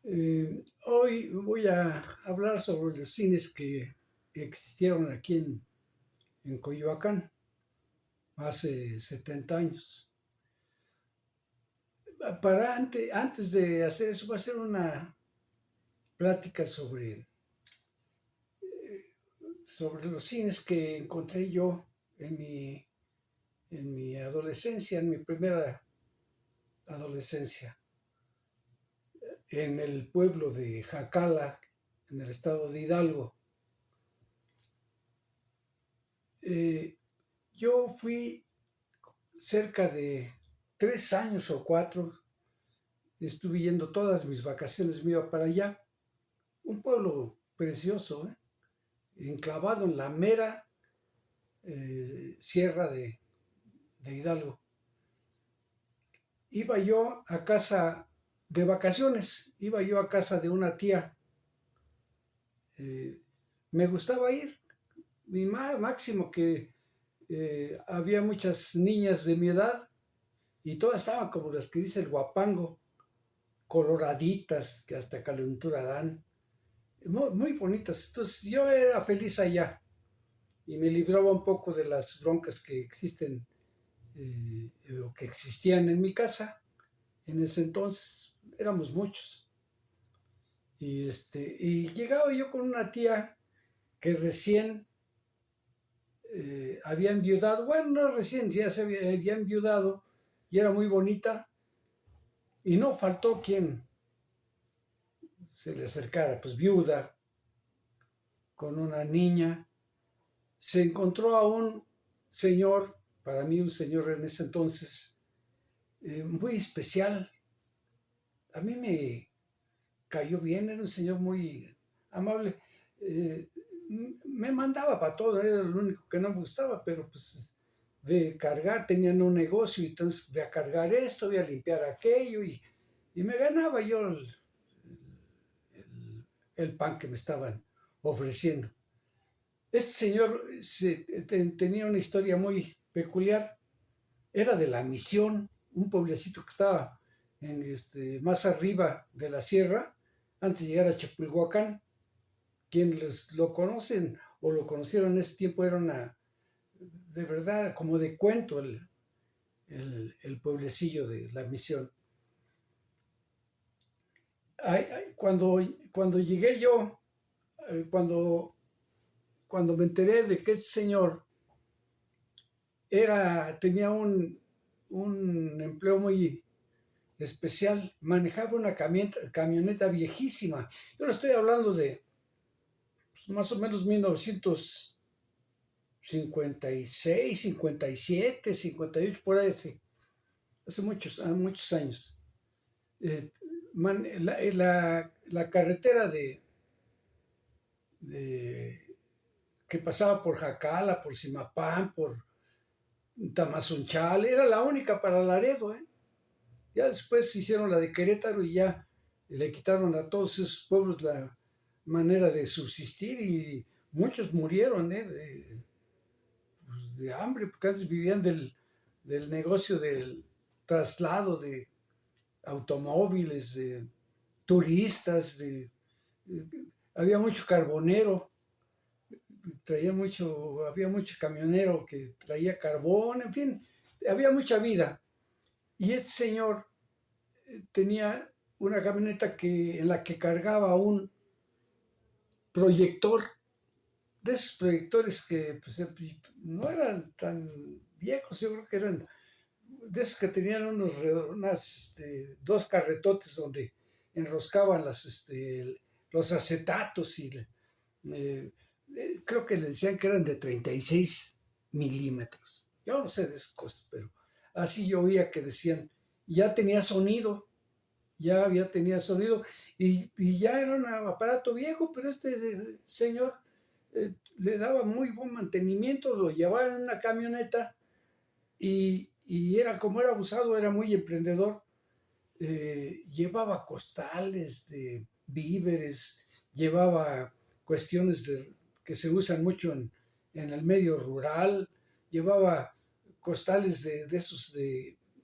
Hoy voy a hablar sobre los cines que existieron aquí en Coyoacán hace 70 años. Antes de hacer eso, voy a hacer una plática sobre los cines que encontré yo en mi adolescencia, en mi primera adolescencia, en el pueblo de Jacala, en el estado de Hidalgo. Eh, yo fui cerca de 3 años o 4. Estuve yendo todas mis vacaciones, me iba para allá. Un pueblo precioso, enclavado en la mera sierra de Hidalgo. Iba yo a casa de vacaciones, iba yo a casa de una tía. Eh, Me gustaba ir, mi máximo que había muchas niñas de mi edad y todas estaban como las que dice el guapango, coloraditas, que hasta calentura dan. Muy, muy bonitas. Entonces yo era feliz allá y me libraba un poco de las broncas que existen o que existían en mi casa. En ese entonces éramos muchos. Y llegaba yo con una tía que recién había enviudado. Bueno, no recién, ya se había enviudado y era muy bonita. Y no faltó quien se le acercara, pues viuda, con una niña. Se encontró a un señor, para mí un señor en ese entonces, muy especial. A mí me cayó bien, era un señor muy amable. Eh, Me mandaba para todo, era lo único que no me gustaba, pero pues de cargar, tenían un negocio, entonces voy a cargar esto, voy a limpiar aquello, y me ganaba yo el pan que me estaban ofreciendo. Este señor tenía una historia muy peculiar. Era de La Misión, un pueblecito que estaba más arriba de la sierra, antes de llegar a Chapulhuacán. Quienes lo conocen o lo conocieron en ese tiempo era de verdad, como de cuento el pueblecillo de La Misión. Cuando llegué yo, cuando me enteré de que este señor tenía un empleo muy especial, manejaba una camioneta viejísima. Yo le estoy hablando de pues, más o menos 1956, 57, 58, por ahí, sí, hace muchos años. Eh, la carretera que pasaba por Jacala, por Simapán, por Tamazunchal, era la única para Laredo. Ya después hicieron la de Querétaro y ya le quitaron a todos esos pueblos la manera de subsistir y muchos murieron pues, de hambre, porque antes vivían del negocio del traslado de automóviles, de turistas, había mucho carbonero, había mucho camionero que traía carbón, en fin, había mucha vida. Y este señor tenía una camioneta en la que cargaba un proyector, de esos proyectores que pues, no eran tan viejos, yo creo que eran de esos que tenían dos carretotes donde enroscaban los acetatos eh, creo que le decían que eran de 36 milímetros. Yo no sé de esas cosas, pero así yo oía que decían, ya tenía sonido, tenía sonido y ya era un aparato viejo, pero este señor le daba muy buen mantenimiento, lo llevaba en una camioneta y era como era abusado, era muy emprendedor. Llevaba costales de víveres, llevaba cuestiones que se usan mucho en el medio rural, llevaba costales de esos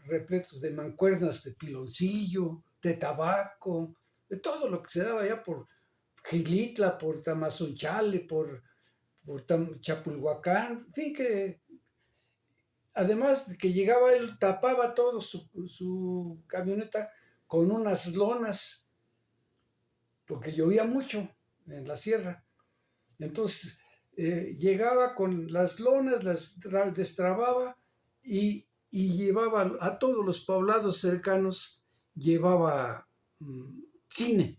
repletos de mancuernas de piloncillo, de tabaco, de todo lo que se daba allá por Gilitla, por Tamazunchale, por Chapulhuacán, en fin, que además de que llegaba él, tapaba todo su camioneta con unas lonas, porque llovía mucho en la sierra. Entonces llegaba con las lonas, las destrababa y llevaba a todos los poblados cercanos, llevaba cine.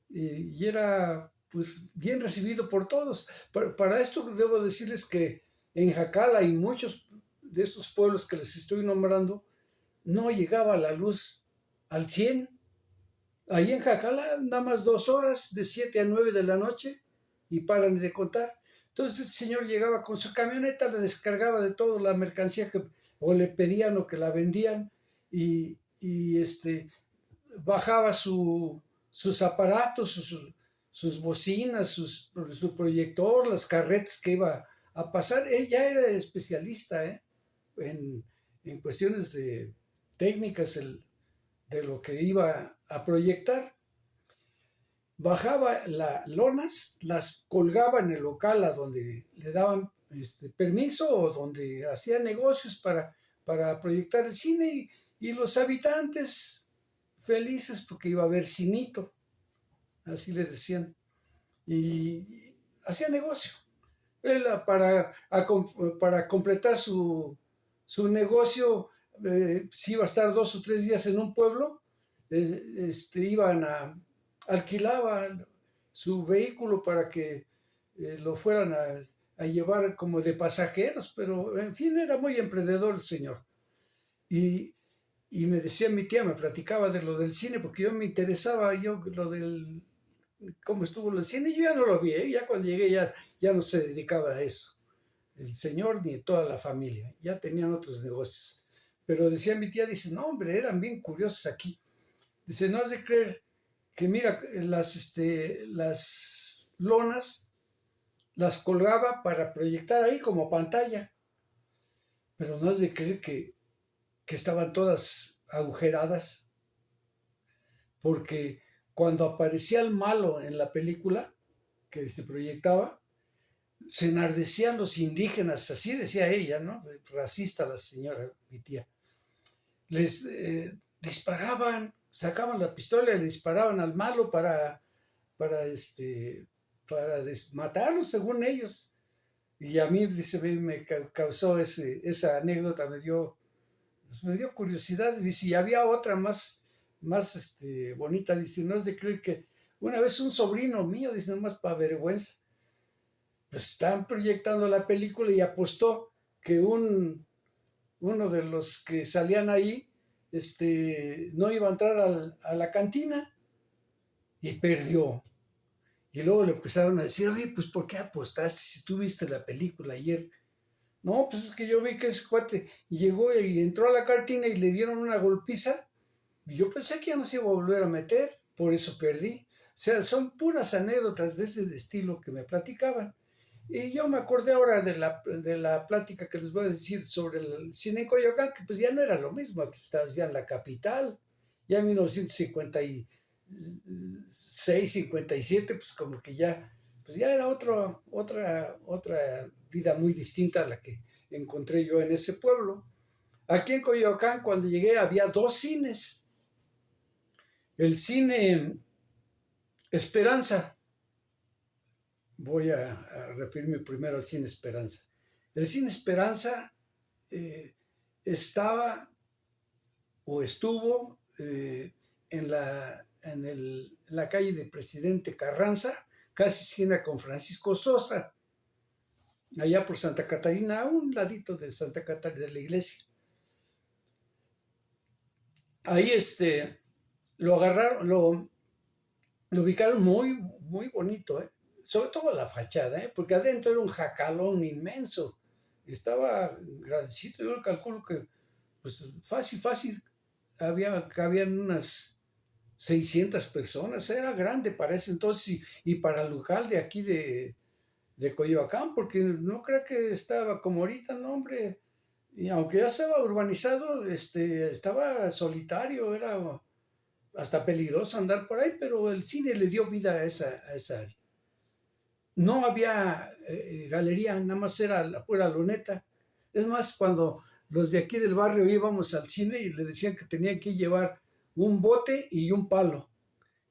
Y era pues bien recibido por todos. Para esto debo decirles que en Jacala y muchos de estos pueblos que les estoy nombrando, no llegaba la luz al 100. Ahí en Jacala, nada más 2 horas, de 7 a 9 de la noche, y paran de contar. Entonces el señor llegaba con su camioneta, le descargaba de toda la mercancía que o le pedían o que la vendían, y bajaba sus aparatos, sus bocinas, su proyector, las carretas que iba a pasar. Ella era especialista en, en cuestiones de técnicas de lo que iba a proyectar. Bajaba las lonas, las colgaba en el local a donde le daban permiso o donde hacía negocios para proyectar el cine, y los habitantes felices porque iba a haber cinito, así le decían, y hacía negocio. Él, para completar su negocio, si iba a estar 2 o 3 días en un pueblo, iban alquilaba su vehículo para que lo fueran a llevar como de pasajeros, pero en fin, era muy emprendedor el señor. Y, y me decía mi tía, me platicaba de lo del cine, porque yo me interesaba, lo del cómo estuvo el cine. Yo ya no lo vi, ya cuando llegué ya no se dedicaba a eso, el señor ni toda la familia, ya tenían otros negocios. Pero decía mi tía, dice, no hombre, eran bien curiosos aquí. Dice, no has de creer que mira, las lonas las colgaba para proyectar ahí como pantalla, pero no has de creer que estaban todas agujeradas, porque cuando aparecía el malo en la película que se proyectaba, se enardecían los indígenas, así decía ella, ¿no? Racista la señora, mi tía. Les disparaban, sacaban la pistola y le disparaban al malo para, para matarlos, según ellos. Y a mí, dice, me causó esa anécdota, me dio curiosidad. Dice, y había otra más bonita, dice, no es de creer que una vez un sobrino mío, dice, nomás para vergüenza, pues estaban proyectando la película y apostó que uno de los que salían ahí no iba a entrar a la cantina y perdió. Y luego le empezaron a decir, oye, pues ¿por qué apostaste si tú viste la película ayer? No, pues es que yo vi que ese cuate llegó y entró a la cantina y le dieron una golpiza y yo pensé que ya no se iba a volver a meter, por eso perdí. O sea, son puras anécdotas de ese estilo que me platicaban. Y yo me acordé ahora de la plática que les voy a decir sobre el cine en Coyoacán, que pues ya no era lo mismo, aquí estaba ya en la capital, ya en 1956, 57, pues como que pues ya era otra vida muy distinta a la que encontré yo en ese pueblo. Aquí en Coyoacán, cuando llegué, había 2 cines. El cine Esperanza, voy a referirme primero al cine Esperanza. El cine Esperanza eh, estaba o estuvo en la calle de Presidente Carranza, casi esquina con Francisco Sosa, allá por Santa Catarina, a un ladito de Santa Catarina, de la iglesia. Ahí lo agarraron, lo ubicaron muy, muy bonito, sobre todo la fachada, porque adentro era un jacalón inmenso, estaba grandecito. Yo calculo que pues fácil, cabían unas 600 personas, era grande para ese entonces, y para el local de aquí de Coyoacán, porque no creo que estaba como ahorita, no, hombre, y aunque ya estaba urbanizado, estaba solitario, era hasta peligroso andar por ahí, pero el cine le dio vida a esa área. No había galería, nada más era la pura luneta. Es más, cuando los de aquí del barrio íbamos al cine y le decían que tenían que llevar un bote y un palo.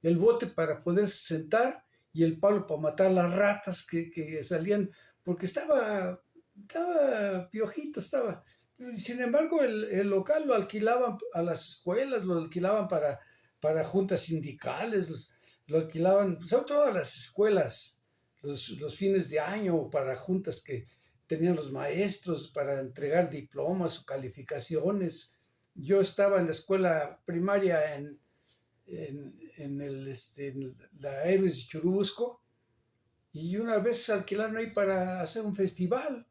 El bote para poder sentar y el palo para matar las ratas que salían, porque estaba piojito, estaba. Sin embargo, el local lo alquilaban a las escuelas, lo alquilaban para juntas sindicales, lo alquilaban, sobre todo a las escuelas, los fines de año, para juntas que tenían los maestros para entregar diplomas o calificaciones. Yo estaba en la escuela primaria en la Héroes de Churubusco, y una vez alquilaron ahí para hacer un festival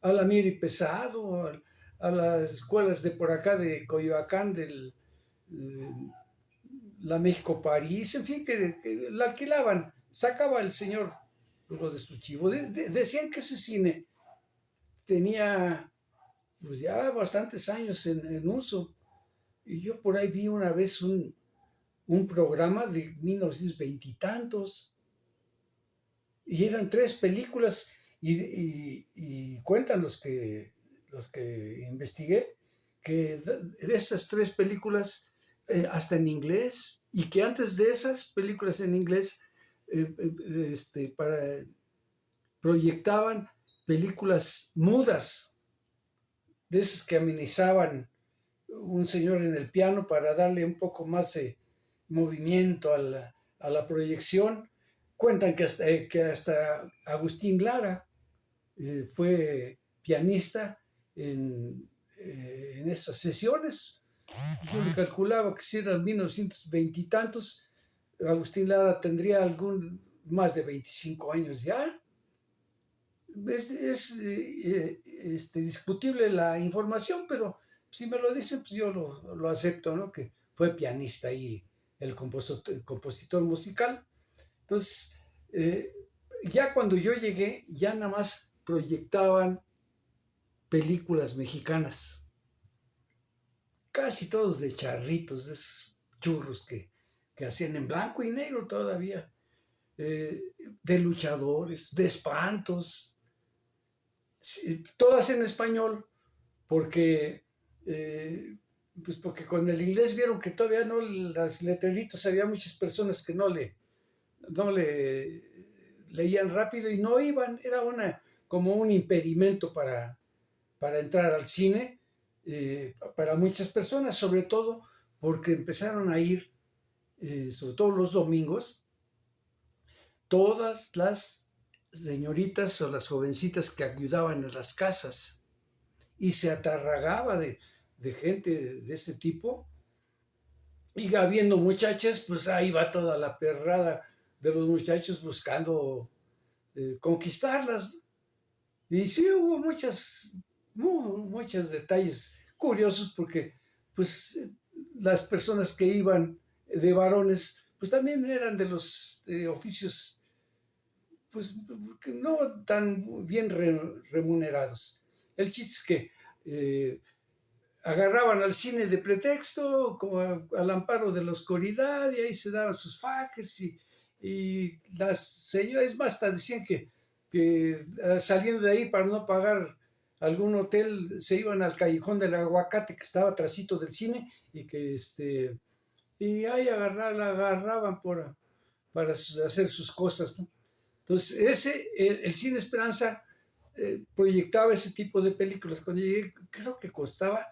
a la Miri Pesado, a las escuelas de por acá de Coyoacán, eh, la México París, en fin, que la alquilaban. Sacaba el señor lo de su chivo. Decían que ese cine tenía pues ya bastantes años en uso. Y yo por ahí vi una vez un programa de 1920 y tantos, y eran tres películas, y cuentan los que investigué, que de esas tres películas, hasta en inglés, y que antes de esas películas en inglés, para, proyectaban películas mudas, de esas que amenizaban un señor en el piano para darle un poco más de movimiento a la proyección. Cuentan que hasta Agustín Lara fue pianista en esas sesiones. Yo le calculaba que si eran 1920 y tantos, Agustín Lara tendría más de 25 años ya. Discutible la información, pero si me lo dicen, pues yo lo acepto, ¿no? Que fue pianista y el compositor musical. Entonces, ya cuando yo llegué, ya nada más proyectaban películas mexicanas, casi todos de charritos, de esos churros que hacían en blanco y negro todavía, de luchadores, de espantos, sí, todas en español, porque, pues porque con el inglés vieron que todavía no, las letreritos, había muchas personas que no le leían rápido y no iban, era como un impedimento para entrar al cine, para muchas personas, sobre todo porque empezaron a ir, sobre todo los domingos, todas las señoritas o las jovencitas que ayudaban en las casas, y se atarragaba de gente de ese tipo. Y habiendo muchachas, pues ahí va toda la perrada de los muchachos buscando conquistarlas. Y sí hubo muchos detalles curiosos, porque pues las personas que iban de varones, pues también eran de los oficios, pues no tan bien remunerados. El chiste es que agarraban al cine de pretexto, como al amparo de la oscuridad, y ahí se daban sus fajes, y las señoras, más, hasta decían que saliendo de ahí para no pagar algún hotel, se iban al callejón del aguacate que estaba trasito del cine, y ahí la agarraban para hacer sus cosas, ¿no? Entonces, el Cine Esperanza proyectaba ese tipo de películas. Cuando llegué, creo que costaba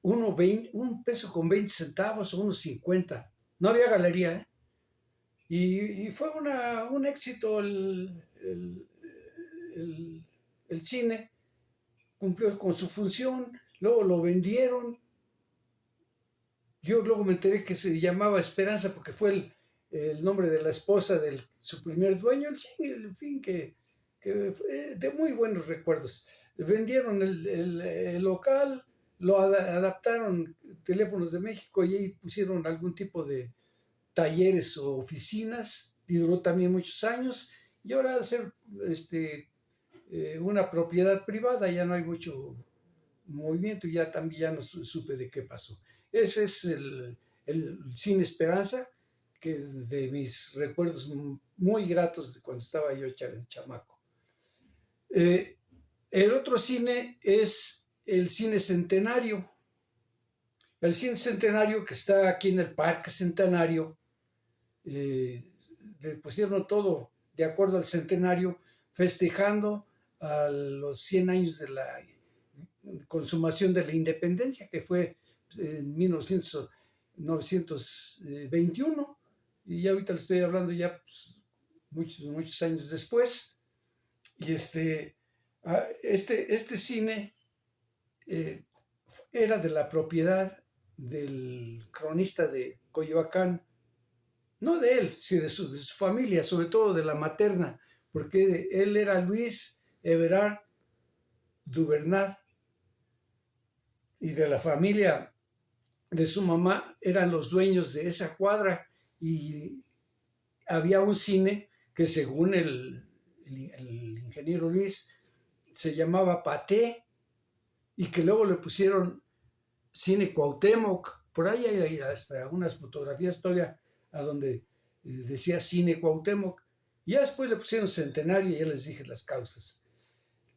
un peso con 20 centavos o unos 50. No había galería, ¿eh? Y fue un éxito el, el cine, cumplió con su función, luego lo vendieron. Yo luego me enteré que se llamaba Esperanza porque fue el nombre de la esposa de su primer dueño. El cine, en fin, que fue de muy buenos recuerdos. Vendieron el local, lo adaptaron Teléfonos de México, y ahí pusieron algún tipo de talleres o oficinas, y duró también muchos años. Y ahora, al ser una propiedad privada, ya no hay mucho movimiento, y ya también ya no supe de qué pasó. Ese es el Cine Esperanza, que de mis recuerdos muy gratos de cuando estaba yo chamaco. Eh, el otro cine es el Cine Centenario. El Cine Centenario, que está aquí en el Parque Centenario, le pusieron todo de acuerdo al centenario, festejando a los 100 años de la consumación de la independencia, que fue en 1921, y ahorita le estoy hablando ya pues, muchos años después. Y este cine era de la propiedad del cronista de Coyoacán, no de él, sino de su familia, sobre todo de la materna, porque él era Luis Everard Duvernat, y de la familia de su mamá eran los dueños de esa cuadra, y había un cine que según el ingeniero Luis se llamaba Paté, y que luego le pusieron Cine Cuauhtémoc. Por ahí hay hasta unas fotografías todavía a donde decía Cine Cuauhtémoc, y ya después le pusieron Centenario, y ya les dije las causas.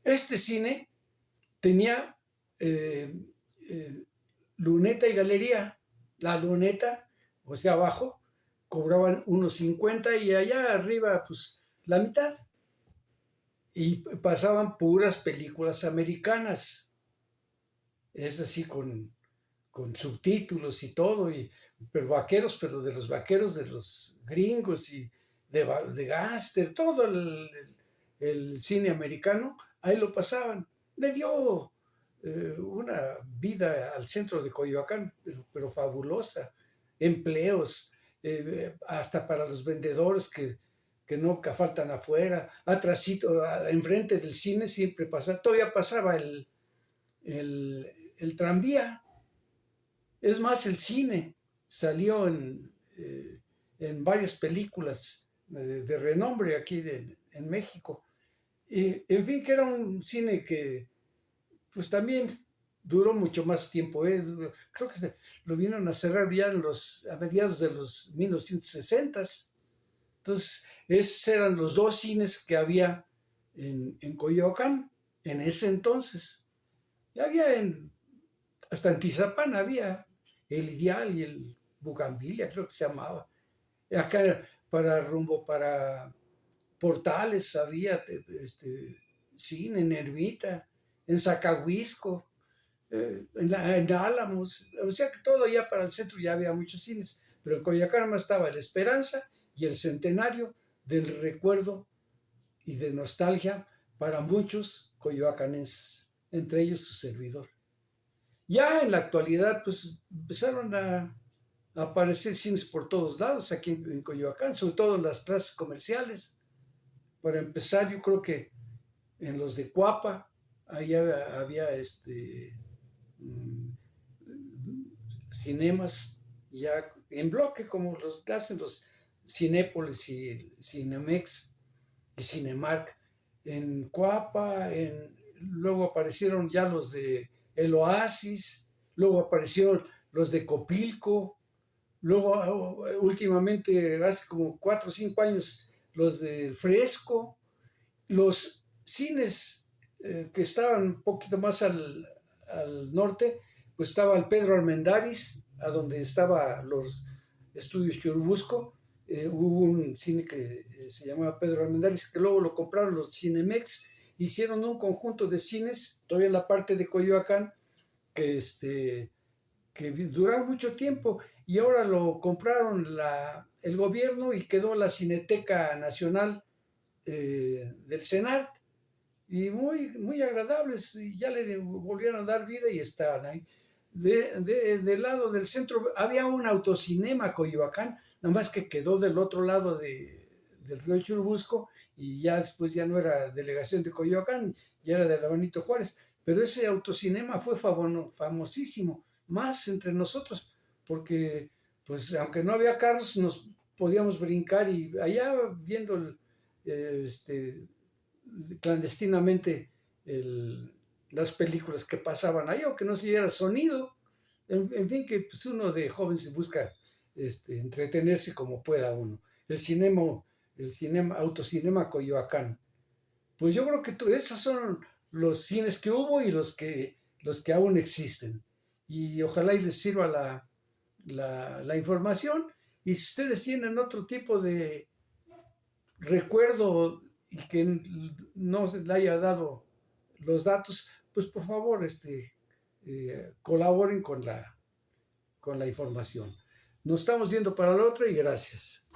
Este cine tenía luneta y galería. La luneta, o sea, abajo, cobraban unos 50, y allá arriba, pues, la mitad. Y pasaban puras películas americanas. Es así con subtítulos y todo, pero vaqueros, pero de los vaqueros de los gringos, y de gángster, todo el cine americano, ahí lo pasaban. Le dio una vida al centro de Coyoacán, pero fabulosa. Empleos, hasta para los vendedores que nunca faltan afuera. Atrásito, enfrente del cine siempre pasaba, todavía pasaba el tranvía. Es más, el cine salió en varias películas de renombre aquí en México. Y, en fin, que era un cine que pues también duró mucho más tiempo. Creo que lo vinieron a cerrar ya a mediados de los 1960. Entonces, esos eran los dos cines que había en Coyoacán en ese entonces. Y había hasta en Tizapán había el Ideal y el Bugambilia, creo que se llamaba. Acá rumbo para Portales había cine, en Ermita, en Zacahuisco, en Álamos, o sea que todo allá para el centro ya había muchos cines, pero en Coyoacán más estaba el Esperanza y el Centenario, del recuerdo y de nostalgia para muchos coyoacanenses, entre ellos su servidor. Ya en la actualidad, pues empezaron a aparecer cines por todos lados aquí en Coyoacán, sobre todo en las plazas comerciales. Para empezar, yo creo que en los de Cuapa, ahí había cinemas ya en bloque, como los que hacen los Cinépolis y Cinemex y Cinemark. En Cuapa, luego aparecieron ya los de El Oasis, luego aparecieron los de Copilco, luego últimamente, hace como 4 o 5 años, los de Fresco, los cines que estaban un poquito más al norte, pues estaba el Pedro Armendáriz, a donde estaba los estudios Churubusco. Hubo un cine que se llamaba Pedro Armendáriz, que luego lo compraron los Cinemex, hicieron un conjunto de cines, todavía en la parte de Coyoacán, que duraron mucho tiempo, y ahora lo compraron el gobierno y quedó la Cineteca Nacional del CENART, y muy agradables, y ya le volvieron a dar vida y estaban ahí. Del lado del centro había un autocinema Coyoacán, nada más que quedó del otro lado del río Churubusco, y ya después ya no era delegación de Coyoacán, ya era de la Benito Juárez, pero ese autocinema fue famosísimo, más entre nosotros, porque pues aunque no había carros, nos podíamos brincar, y allá viendo clandestinamente las películas que pasaban ahí, aunque no se oyera sonido. En fin, que pues uno de joven se busca entretenerse como pueda uno. El cinema, Autocinema Coyoacán. Pues yo creo que esos son los cines que hubo y los que aún existen. Y ojalá y les sirva la información. Y si ustedes tienen otro tipo de recuerdo y que no se le haya dado los datos, pues por favor colaboren con la información. Nos estamos viendo para la otra y gracias.